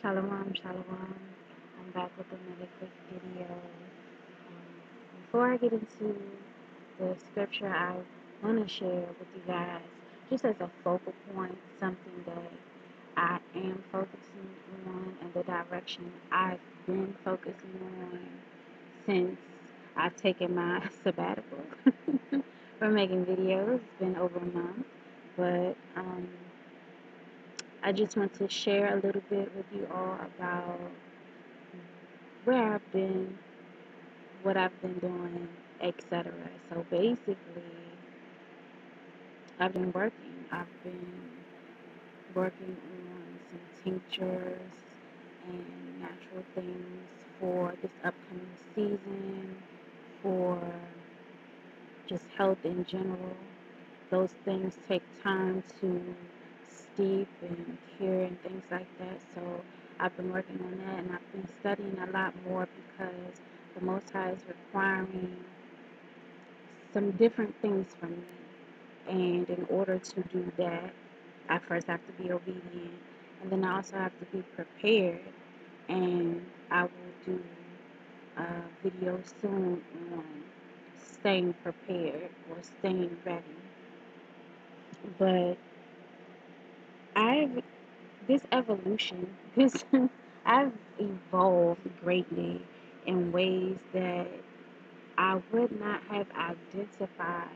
Shalom, shalom. I'm back with another quick video. Before I get into the scripture, I want to share with you guys, just as a focal point, something that I am focusing on and the direction I've been focusing on since I've taken my sabbatical from making videos. It's been over a month, but I just want to share a little bit with you all about where I've been, what I've been doing, etc. So basically, I've been working. I've been working on some tinctures and natural things for this upcoming season, for just health in general. Those things take time to steep and cure and things like that. So I've been working on that, and I've been studying a lot more because the Most High is requiring some different things from me. And in order to do that, I first have to be obedient, and then I also have to be prepared. And I will do a video soon on staying prepared or staying ready. But I've this evolution, this I've evolved greatly in ways that I would not have identified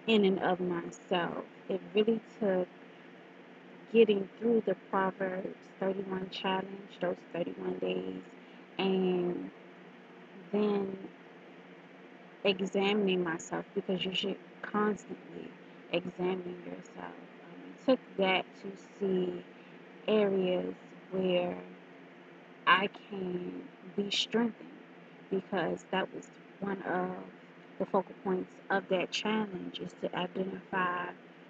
in and of myself. It really took getting through the Proverbs 31 challenge, those 31 days, and then examining myself, because you should constantly examine yourself. It took that to see areas where I can be strengthened, because that was one of the focal points of that challenge, is to identify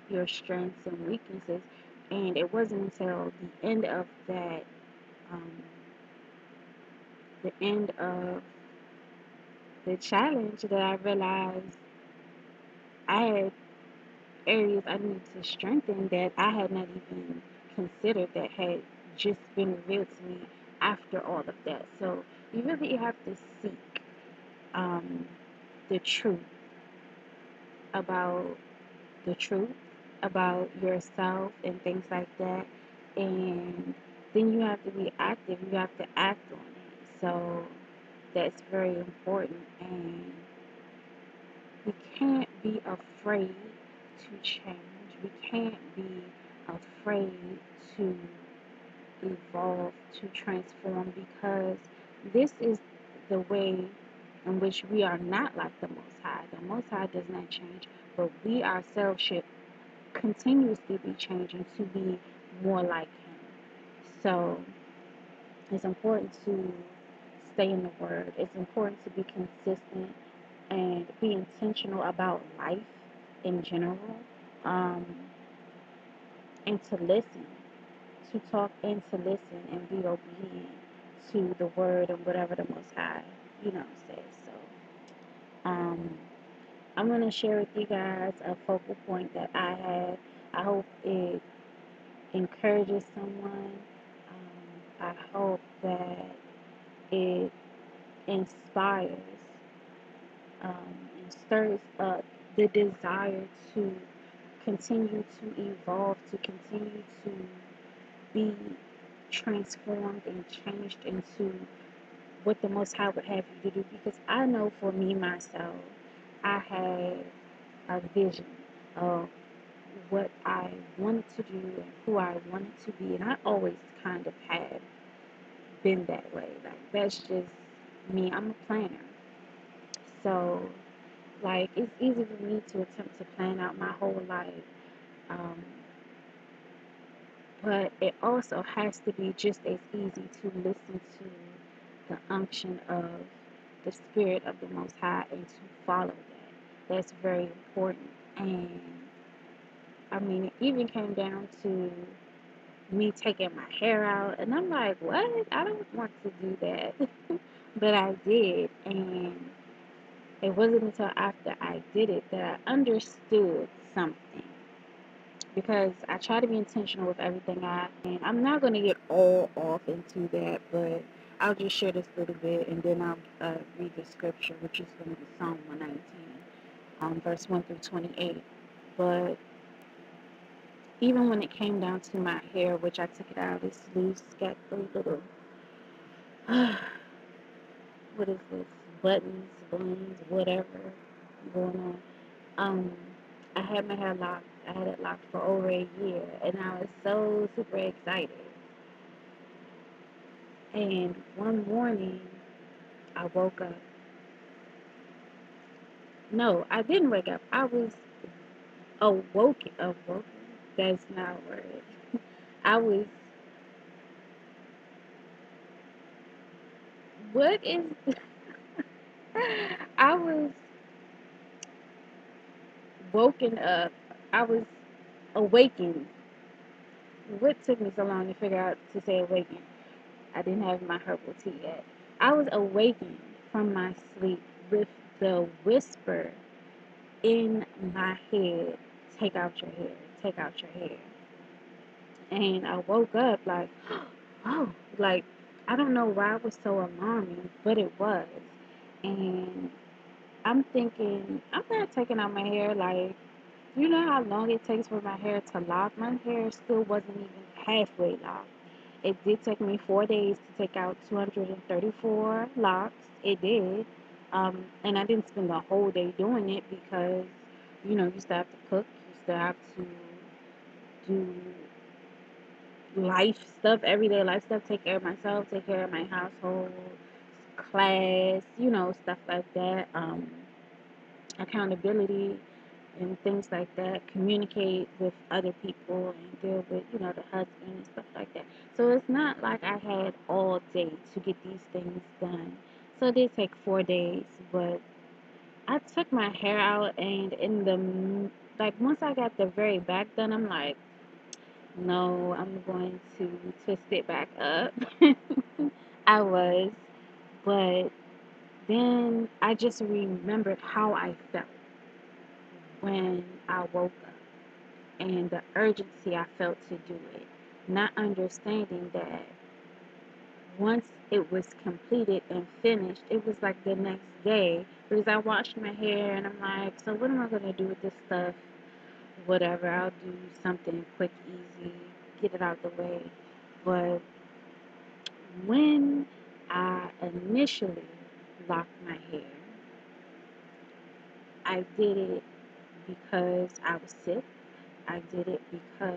your strengths and weaknesses. And it wasn't until um, the end of the challenge, that I realized I had areas I needed to strengthen that I had not even considered, that had just been revealed to me after all of that. So you really have to seek um, the truth about the truth about yourself and things like that, and then you have to be active. You have to act on it. So that's very important, and we can't be afraid to change. We can't be afraid to evolve, to transform, because this is the way in which we are not like the Most High. The Most High does not change, but we ourselves should continuously be changing to be more like Him. So it's important to stay in the Word. It's important to be consistent and be intentional about life in general, um, and to listen, to talk and to listen and be obedient to the Word and whatever the Most High, says. So, um, I'm going to share with you guys a focal point that I had. I hope it encourages someone. I hope that it inspires and stirs up the desire to continue to evolve, to continue to be transformed and changed into what the Most High would have you to do. Because I know for me, myself, I had a vision of what I wanted to do and who I wanted to be, and I always kind of had been that way. Like, that's just me. I'm a planner. So, like, it's easy for me to attempt to plan out my whole life. Um, but it also has to be just as easy to listen to the unction of the Spirit of the Most High and to follow that. That's very important. And I mean, it even came down to me taking my hair out, and I'm like, what? I don't want to do that. But I did, and it wasn't until after I did it that I understood something. because I try to be intentional with everything and I'm not going to get all off into that, but I'll just share this little bit and then I'll read the scripture, which is going to be Psalm 119, verse 1 through 28. But even when it came down to my hair, which I took it out, it's loose, got a little, what is this, buttons, buns, whatever going on. I had my hair locked. I had it locked for over a year, and I was so super excited. And one morning, I woke up. No, I didn't wake up. I was awoken. Awoken? That's not a word. I was, what is, I was woken up. I was awakened. What took me so long to figure out to say awakened? I didn't have my herbal tea yet. I was awakened from my sleep with the whisper in my head, take out your hair, take out your hair. And I woke up like, oh, like, I don't know why it was so alarming, but it was. And I'm thinking, I'm not taking out my hair. Like, you know how long it takes for my hair to lock? My hair still wasn't even halfway locked. It did take me 4 days to take out 234 locks. It did. And I didn't spend the whole day doing it because, you still have to cook. You still have to do life stuff, everyday life stuff, take care of myself, take care of my household, class, stuff like that. Accountability and things like that, communicate with other people and deal with, the husband and stuff like that. So it's not like I had all day to get these things done. So it did take 4 days, but I took my hair out and like once I got the very back done, I'm like, no, I'm going to twist it back up. I was, but then I just remembered how I felt when I woke up and the urgency I felt to do it, not understanding that once it was completed and finished, it was like the next day because I washed my hair and I'm like, so what am I going to do with this stuff? Whatever, I'll do something quick, easy, get it out of the way. But when I initially locked my hair, I did it because I was sick. I did it because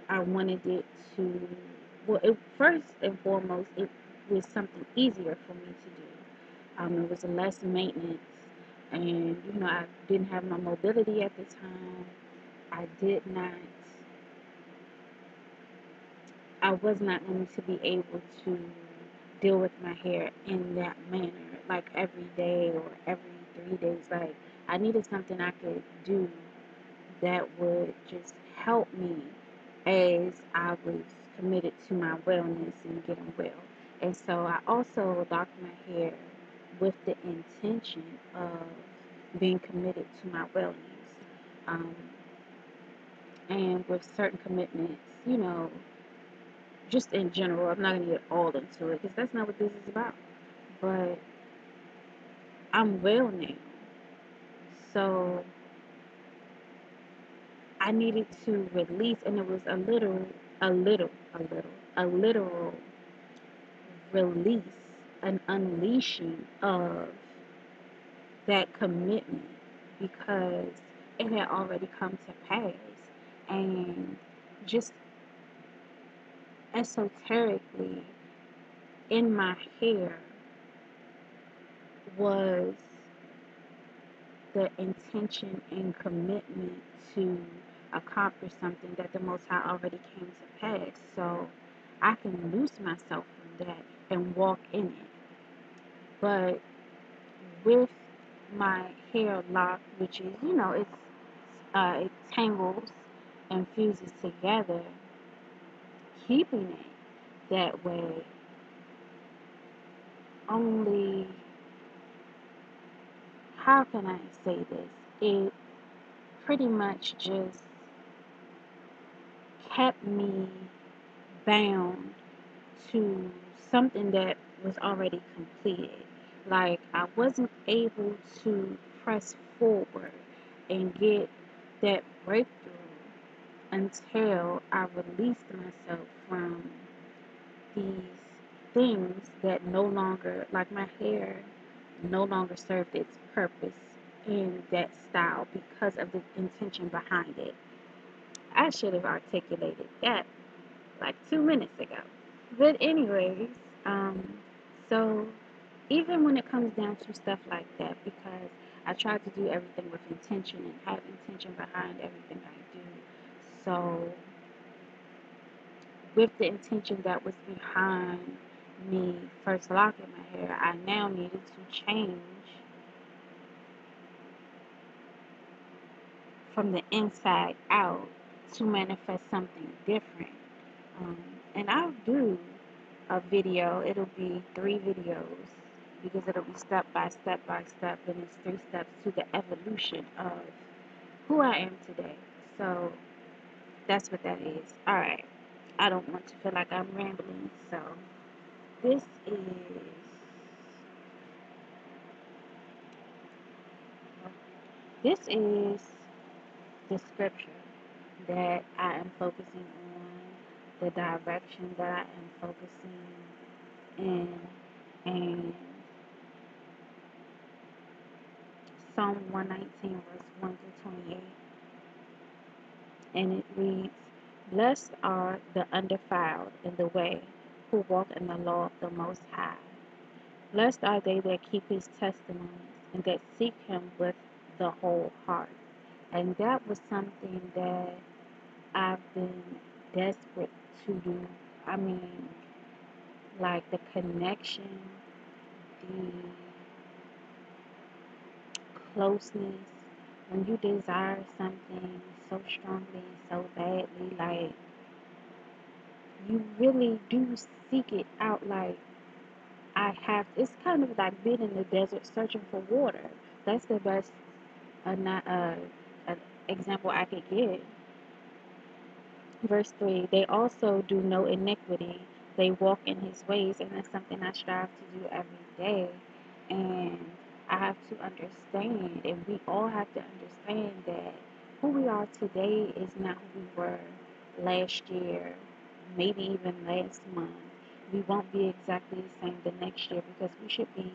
I wanted it to, well, first and foremost, it was something easier for me to do. It was less maintenance, and I didn't have my mobility at the time. I did not, I was not going to be able to deal with my hair in that manner, like every day or every 3 days. Like, I needed something I could do that would just help me as I was committed to my wellness and getting well. And so I also locked my hair with the intention of being committed to my wellness. Um, and with certain commitments, just in general, I'm not going to get all into it because that's not what this is about. But I'm well now. So I needed to release, and it was a literal release, an unleashing of that commitment because it had already come to pass. And just esoterically in my hair was the intention and commitment to accomplish something that the Most High already came to pass. So I can loose myself from that and walk in it. But with my hair locked, which is, it tangles and fuses together, keeping it that way only, how can I say this? pretty much just kept me bound to something that was already completed. Like I wasn't able to press forward and get that breakthrough until I released myself from these things that no longer, like my hair, no longer served its purpose in that style because of the intention behind it. I should have articulated that like 2 minutes ago. But anyways, um, so even when it comes down to stuff like that, because I try to do everything with intention and have intention behind everything I do. So with the intention that was behind me first locking my hair, I now needed to change from the inside out to manifest something different. Um, and I'll do a video. It'll be 3 videos because it'll be by step, and it's 3 steps to the evolution of who I am today. So that's what that is. All right. I don't want to feel like I'm rambling, so this is this is the scripture that I am focusing on, the direction that I am focusing in, and Psalm 119, verse 1 through 28, and it reads, "Blessed are the undefiled in the way, who walk in the law of the Most High. Blessed are they that keep his testimonies, and that seek him with the whole heart." And that was something that I've been desperate to do. I mean, like the connection, the closeness, when you desire something so strongly, so badly, like you really do seek it out. Like I have, it's kind of like being in the desert searching for water. That's the best not example I could give. Verse 3, they also do no iniquity. They walk in his ways, and that's something I strive to do every day. And I have to understand, and we all have to understand that who we are today is not who we were last year, maybe even last month. We won't be exactly the same the next year because we should be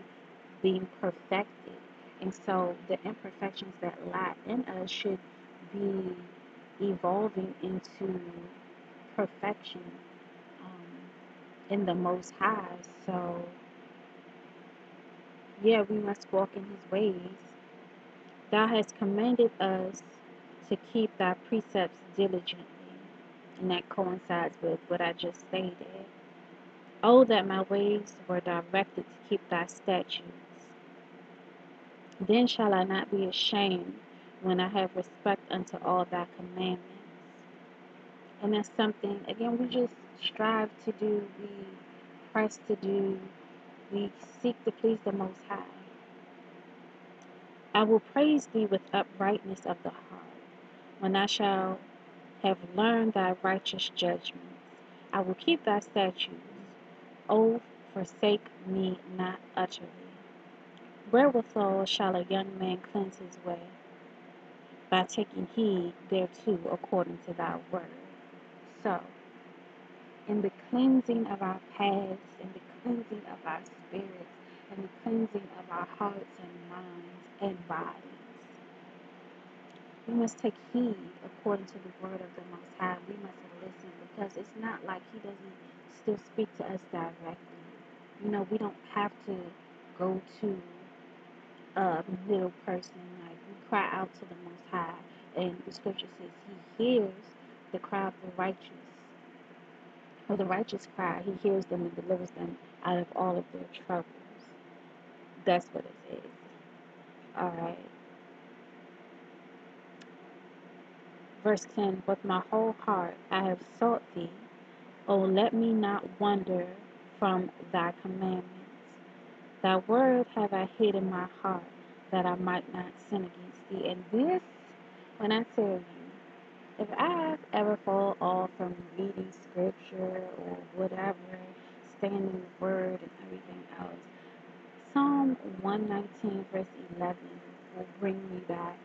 being perfected. And so the imperfections that lie in us should be evolving into perfection in the Most High. So, yeah, we must walk in His ways. Thou hast commanded us to keep Thy precepts diligently. And that coincides with what I just stated. Oh, that my ways were directed to keep Thy statutes. Then shall I not be ashamed when I have respect unto all Thy commandments. And that's something, again, we just strive to do, we press to do, we seek to please the Most High. I will praise Thee with uprightness of the heart, when I shall have learned Thy righteous judgments. I will keep Thy statutes. O forsake me not utterly. Wherewithal shall a young man cleanse his way? By taking heed thereto according to Thy word. So, in the cleansing of our paths, in the cleansing of our spirits, in the cleansing of our hearts and minds and bodies, we must take heed according to the word of the Most High. We must listen because it's not like He doesn't still speak to us directly. You know, we don't have to go to a middle person. Like we cry out to the Most High, and the Scripture says He hears the cry of the righteous. For the righteous cry, He hears them and delivers them out of all of their troubles. That's what it says. All right. Verse 10, with my whole heart I have sought Thee. O let me not wander from Thy commandments. Thy word have I hid in my heart, that I might not sin against Thee. And this When I tell you, if I have ever fall off from reading scripture or whatever, staying in the word and everything else, Psalm 119 verse 11 will bring me back.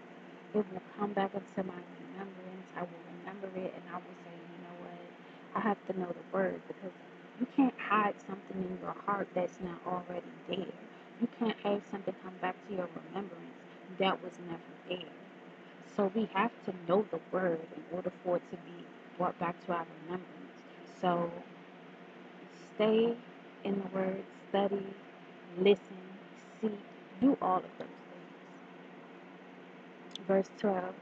It will come back into my remembrance. I will remember it and I will say, you know what? I have to know the word because you can't hide something in your heart that's not already there. You can't have something come back to your remembrance that was never there. So we have to know the word in order for it to be brought back to our remembrance. So stay in the word, study, listen, seek, do all of those things. Verse 12.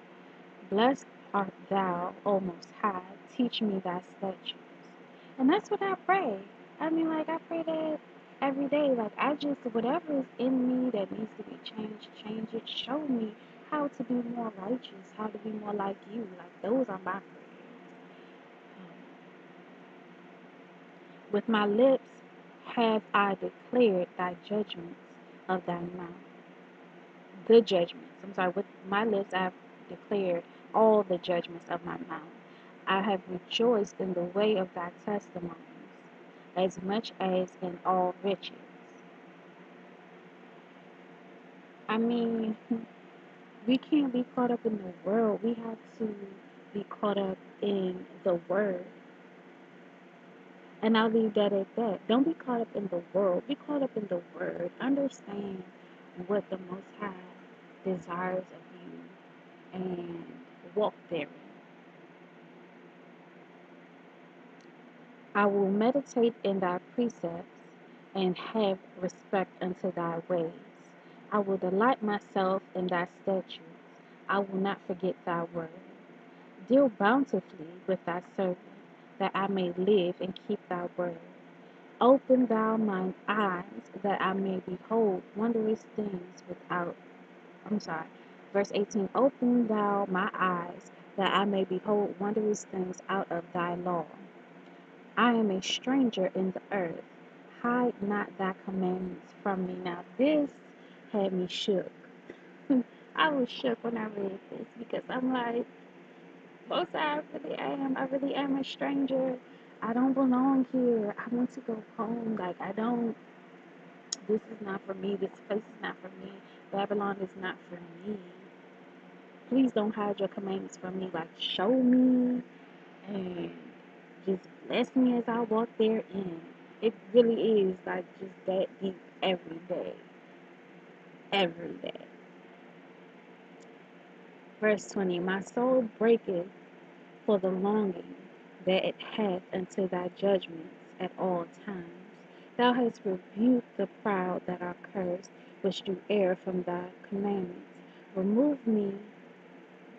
Blessed art thou, O Most High, teach me thy statutes. And that's what I pray. I mean, like, I pray that every day. Like, I just, whatever is in me that needs to be changed, change it. Show me how to be more righteous, how to be more like you. Like, those are my prayers. With my lips have I declared thy judgments of thy mouth. The judgments. I'm sorry, with my lips I have declared all the judgments of my mouth. I have rejoiced in the way of thy testimonies, as much as in all riches. I mean, we can't be caught up in the world. We have to be caught up in the word. And I'll leave that at that. Don't be caught up in the world. Be caught up in the word. Understand what the Most High desires of you and walk therein. I will meditate in thy precepts and have respect unto thy ways. I will delight myself in thy statutes. I will not forget thy word. Deal bountifully with thy servant, that I may live and keep thy word. Open thou mine eyes, that I may behold wondrous things without. I'm sorry. Verse 18. Open thou my eyes, that I may behold wondrous things out of thy law. I am a stranger in the earth. Hide not thy commandments from me. Now, this had me shook. I was shook when I read this because I'm like, most I really am a stranger. I don't belong here. I want to go home. Like, I don't, this is not for me. This place is not for me. Babylon is not for me. Please don't hide your commandments from me. Like, show me and just bless me as I walk therein. It really is like just that deep every day. Every day. Verse 20. My soul breaketh for the longing that it hath unto thy judgments at all times. Thou hast rebuked the proud that are cursed, which do err from thy commandments. Remove me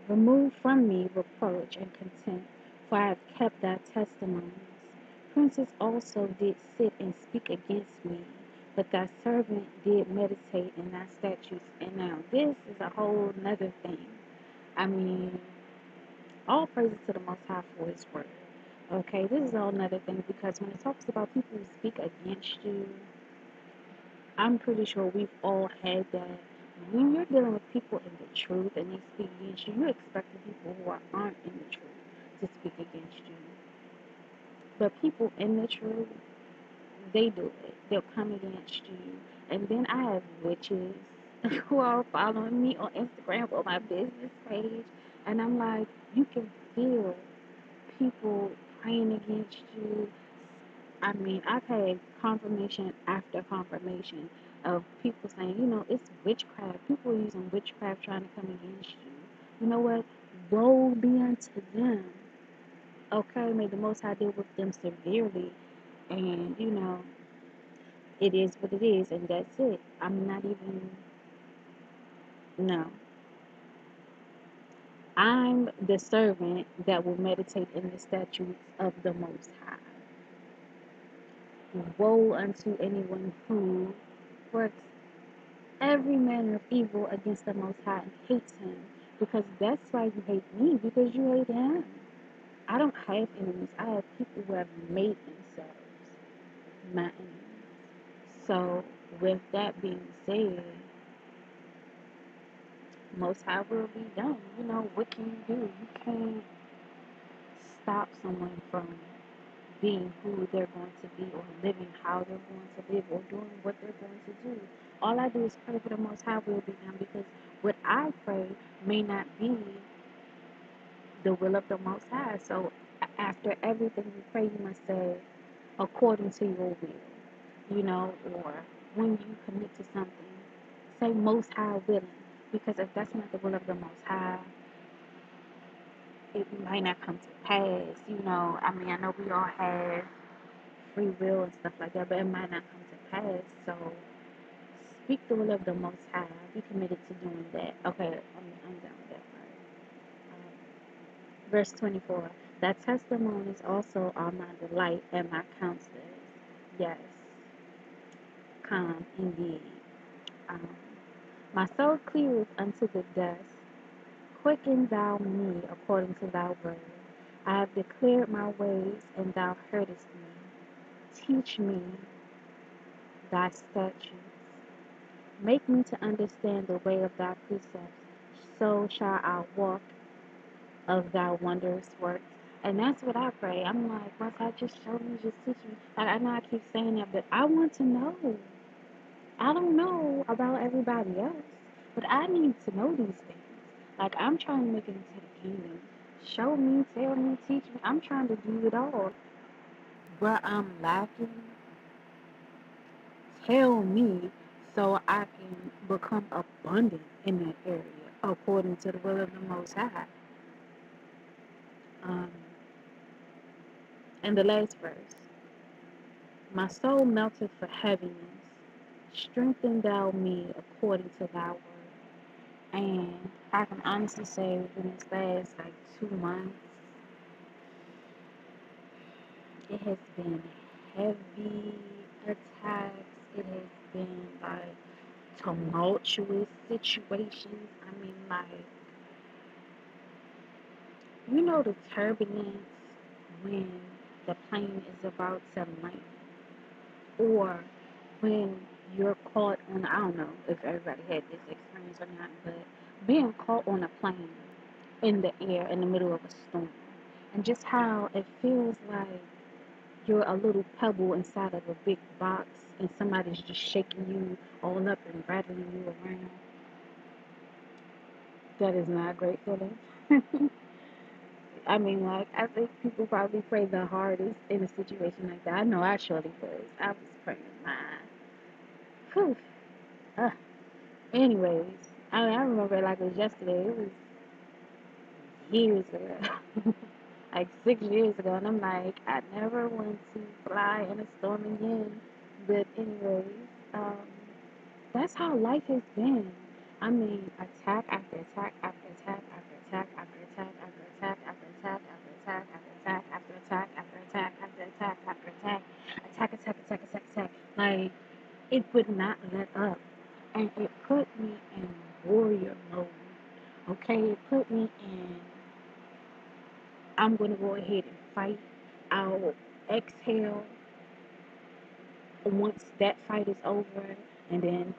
Remove from me reproach and contempt, for I have kept thy testimonies. Princes also did sit and speak against me, but thy servant did meditate in thy statutes. And now this is a whole nother thing. I mean, all praises to the Most High for his word. Okay, this is a whole nother thing because when it talks about people who speak against you, I'm pretty sure we've all had that. When you're dealing with people in the truth and they speak against you, you expect the people who aren't in the truth to speak against you. But people in the truth, they do it. They'll come against you. And then I have witches who are following me on Instagram or my business page. And I'm like, you can feel people praying against you. I mean, I've had confirmation after confirmation of people saying, it's witchcraft. People are using witchcraft trying to come against you. You know what? Woe be unto them. Okay, may the Most High deal with them severely. And, it is what it is, and that's it. I'm not even, no. I'm the servant that will meditate in the statutes of the Most High. Woe unto anyone who works every manner of evil against the Most High and hates him, because that's why you hate me, because you hate him. I don't have enemies. I have people who have made themselves my enemies. So, with that being said, Most High will be done. You know, what can you do? You can't stop someone from being who they're going to be or living how they're going to live or doing what they're going to do. All I do is pray for the Most High will be done because what I pray may not be the will of the Most High. So after everything you pray, you must say, according to your will, you know, or when you commit to something, say Most High willing. Because if that's not the will of the Most High, it might not come to pass. You know, I mean, I know we all have free will and stuff like that, but it might not come to pass. So speak the will of the Most High. Be committed to doing that. Okay, I'm done with that part. Verse 24. Thy testimonies also are my delight and my counselors. Yes, come indeed. Um, my soul cleaveth unto the dust. Quicken thou me according to thy word. I have declared my ways, and thou heardest me. Teach me thy statutes. Make me to understand the way of thy precepts. So shall I walk of thy wondrous works. And that's what I pray. I'm like, once I just show me, just teach me. Like, I know I keep saying that, but I want to know. I don't know about everybody else, but I need to know these things. Like, I'm trying to make it into the kingdom. Show me, tell me, teach me. I'm trying to do it all. Where I'm lacking, tell me so I can become abundant in that area according to the will of the Most High. Um, and the last verse. My soul melted for heaviness. Strengthen thou me according to thy word. And I can honestly say within this last like 2 months, it has been heavy attacks. It has been like tumultuous situations. I mean, like, you know, the turbulence when the plane is about to land, or when you're caught on, I don't know if everybody had this experience or not, but being caught on a plane in the air in the middle of a storm, and just how it feels like you're a little pebble inside of a big box and somebody's just shaking you all up and rattling you around. That is not a great feeling. I mean, like, I think people probably pray the hardest in a situation like that. I know I surely was. I was praying mine. Whew. Uh, anyways, I remember it like it was yesterday. It was years ago. Like 6 years ago. And I'm like, I never want to fly in a storm again. But anyways, um, that's how life has been. I mean, attack after attack after attack after attack after attack after attack after attack after attack after attack after attack after attack after attack after attack, attack attack attack attack attack. Like, it would not let up, and it put me in warrior mode. Okay, it put me in. I'm gonna go ahead and fight. I'll exhale once that fight is over, and then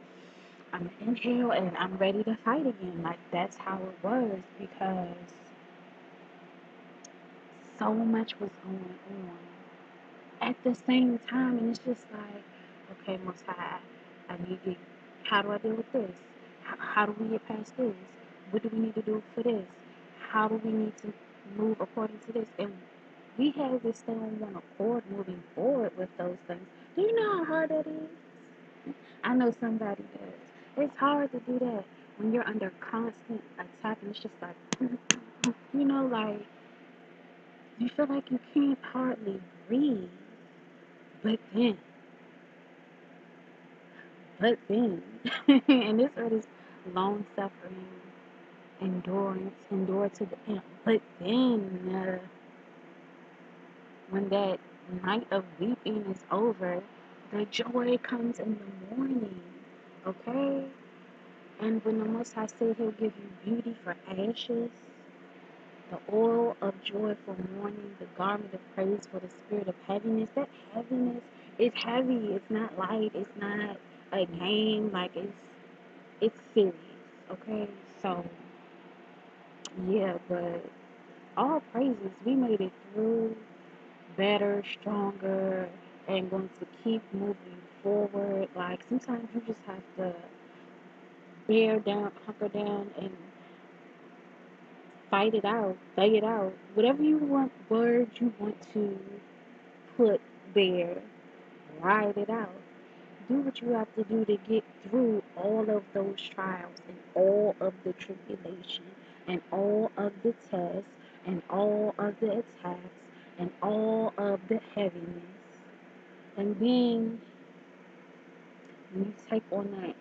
I'm inhale and I'm ready to fight again. Like, that's how it was because so much was going on at the same time, and it's just like, okay, Most High, I need to. How do I deal with this? How do we get past this? What do we need to do for this? How do we need to move according to this? And we have to stay on one accord moving forward with those things. Do you know how hard that is? I know somebody does. It's hard to do that when you're under constant attack and it's just like, you know, like you feel like you can't hardly breathe. But then, and this word is long suffering, endurance, endure to the end. But then, when that night of weeping is over, the joy comes in the morning. Okay? And when the Most High said He'll give you beauty for ashes, the oil of joy for mourning, the garment of praise for the spirit of heaviness, that heaviness is heavy. It's not light. It's not a game. Like, it's serious. Okay? So, yeah, but all praises, we made it through better, stronger, and going to keep moving forward. Like, sometimes you just have to bear down, hunker down, and fight it out, thug it out. Whatever you want, words you want to put there, write it out. Do what you have to do to get through all of those trials and all of the tribulation and all of the tests and all of the attacks and all of the heaviness. And then when you take on that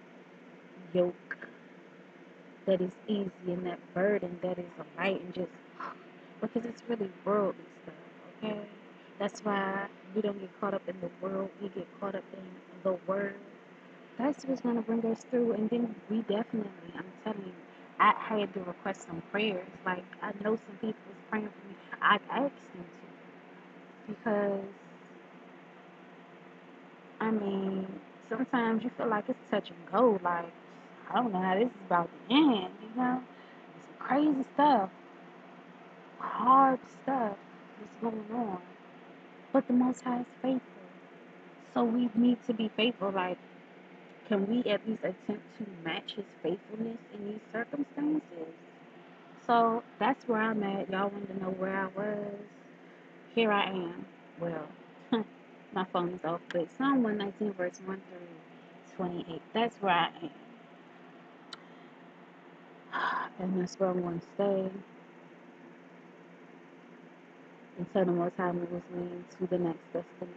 yoke that is easy and that burden that is light and just because it's really worldly stuff, okay? That's why we don't get caught up in the world, we get caught up in the word. That's what's gonna bring us through, and then we definitely, I'm telling you, I had to request some prayers. Like, I know some people was praying for me. I asked them to because I mean, sometimes you feel like it's touch and go. Like, I don't know how this is about to end. Some crazy stuff, hard stuff is going on. But the Most High is faithful, so we need to be faithful. Like, can we at least attempt to match His faithfulness in these circumstances? So that's where I'm at. Y'all wanted to know where I was. Here I am. Well, my phone is off, but Psalm 119, verse 1 through 28. That's where I am. And that's where I'm going to stay until the Most High moves me to the next destination.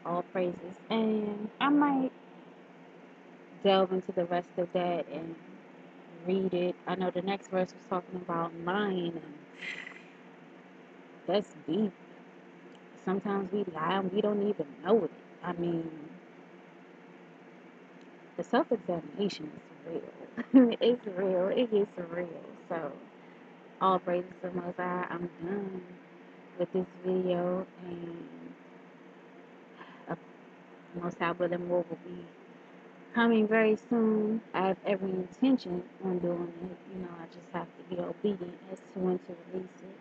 All praises. And I might delve into the rest of that and read it. I know the next verse was talking about lying, and that's deep. Sometimes we lie and we don't even know it. I mean, the self-examination is real. It's real. It gets real. So, all praises to Most High. I'm done with this video, and Most High willing more will be coming very soon. I have every intention on doing it. I just have to be obedient as to when to release it.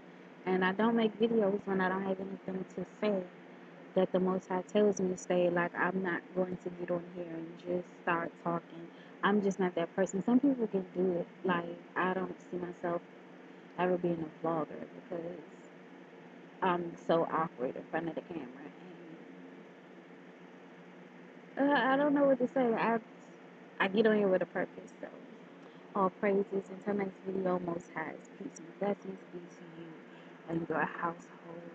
And I don't make videos when I don't have anything to say that the Most High tells me to say. Like, I'm not going to get on here and just start talking. I'm just not that person. Some people can do it. Like, I don't see myself ever being a vlogger because I'm so awkward in front of the camera. And I don't know what to say. I get on here with a purpose. So, all praises. Until next video, Most High's peace and blessings be to you and your household.